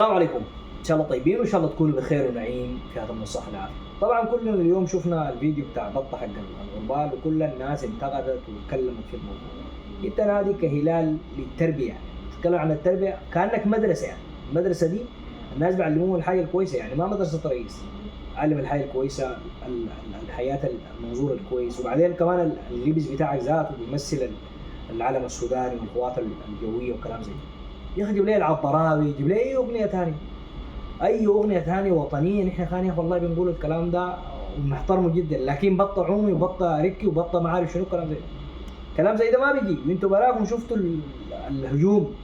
السلام عليكم. ان شاء الله طيبين وان شاء الله تكونوا بخير ونعيم في هذا الصحة والعافية. طبعا كلنا اليوم شفنا الفيديو بتاع بطة حق الغربال وكل الناس انتقدت وتكلمت في الموضوع. انت نادي كهلال للتربية، يعني تتكلم عن التربية كأنك مدرسة، يعني المدرسة دي الناس بيعلموهم الحاجة الكويسة، يعني ما مدرسة رئيس. علم الحاجة الكويسة، الحياة، المنظور الكويس، وبعدين كمان اللبس بتاعك ذاته بيمثل العلم السوداني والقوات الجوية وكلام زي ده. يا اخي جيب لي العطراوي، جيب لي اي اغنيه ثانيه، اي اغنيه ثانيه وطنيه. نحن كان يا اخي والله بنقول الكلام ده ونحترمه جدا، لكن بطه عومي وبطه ركي وبطه ما عارف شنو كلام زي ده. كلام زي ده ما بيجي. وانتوا براكم شفتوا الهجوم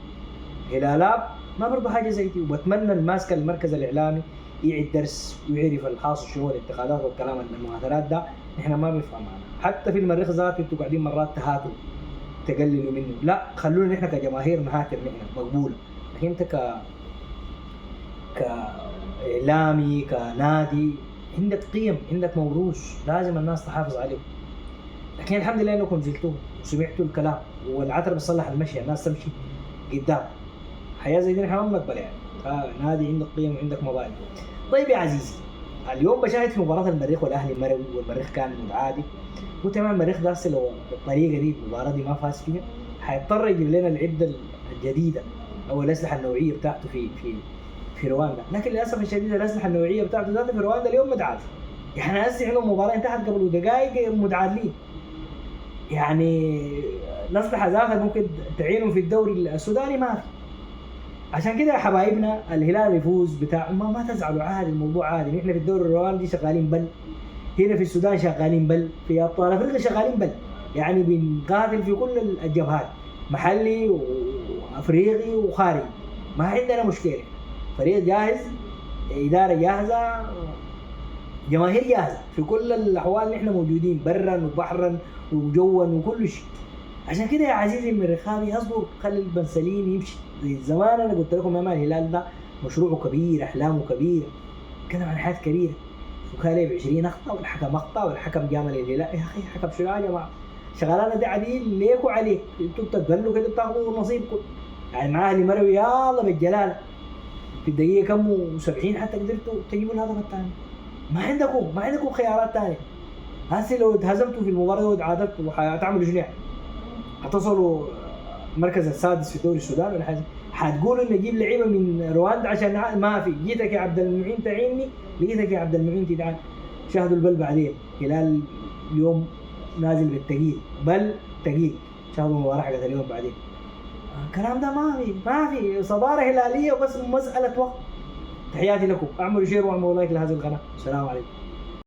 هلالات، ما برضه حاجه زي دي. وبتمنى الماسك المركز الاعلامي يعيد درس ويعرف الحاصل شنو الانتقادات والكلام المؤثرات ده. نحن ما بنفهم عنها. حتى في المريخ ذاته انتوا قاعدين مرات تهاتوا تقللوا منه. لا، خلونا نحن كجماهير نهاتر، نحن مقبوله. لكن انت كاعلامي كنادي عندك قيم، عندك موروث لازم الناس تحافظ عليه. لكن الحمد لله انكم زلتوه وسمعتوا الكلام، والعترة بتصلح المشي، الناس تمشي قدام. حياه زي دي نحن ما بنقبل يعني. نادي عندك قيم وعندك مبادئ. طيب يا عزيزي، اليوم بشاهد في مباراه المريخ والاهلي المروي، والمريخ كان متعادل. وتمام المريخ ده لو بالطريقه دي المباراه دي ما فاز فيها، حيضطر يجيب لنا العده الجديده او الاسلحه النوعيه بتاعته في رواندا. لكن للاسف الشديد الاسلحه النوعيه بتاعته ذاتها في رواندا اليوم متعادل. يعني هسه عندهم مباراه انتهت قبل دقائق متعادلين. يعني الاسلحه ذاتها ممكن تعينهم في الدوري السوداني ما في. عشان كده يا حبايبنا الهلال يفوز بتاع ما تزعلوا، عادي، الموضوع عادي. احنا في الدوري الرواندي شغالين بل، هنا في السودان شغالين بل، في ابطال افريقيا شغالين بل. يعني بنقاتل في كل الجبهات، محلي وافريقي وخارجي. ما عندنا مشكله. فريق جاهز، اداره جاهزه، جماهير جاهزه، في كل الاحوال نحن موجودين برا وبحرا وجوا وكل شيء. عشان كده يا عزيزي المريخاوي اصبر، خلي البنسلين يمشي. زي زمان انا قلت لكم يا مان الهلال ده مشروعه كبير، احلامه كبيره، كلام عن حياه كبيره. وكان ب 20 اخطاء والحكم اخطا والحكم جامل الهلال. يا اخي حكم شنو يا جماعه؟ شغلانه دي عديل ليك وعليك، انتوا بتتبنوا كده بتاخذوا نصيبكم. يعني مع اهلي مروي يلا بالجلاله في الدقيقه كم و70 حتى قدرتوا تجيبوا الهدف الثاني. ما عندكم خيارات ثانيه. هسه لو اتهزمتوا في المباراه وتعادلتوا حتعملوا شنو يعني؟ هتصلوا المركز السادس في الدوري السوداني ولا حاجه؟ حتقولوا ان نجيب لعيبه من رواندا عشان ما في. جيتك يا عبد المعين تعيني، لقيتك يا عبد المعين تدعان. شاهدوا البل بعدين، هلال اليوم نازل بالتقيل، بل تقيل. شاهدوا المباراه حقت اليوم بعدين. الكلام ده ما في صداره هلاليه، وبس مساله وقت. تحياتي لكم، اعملوا شير واعملوا لايك لهذه القناه. السلام عليكم.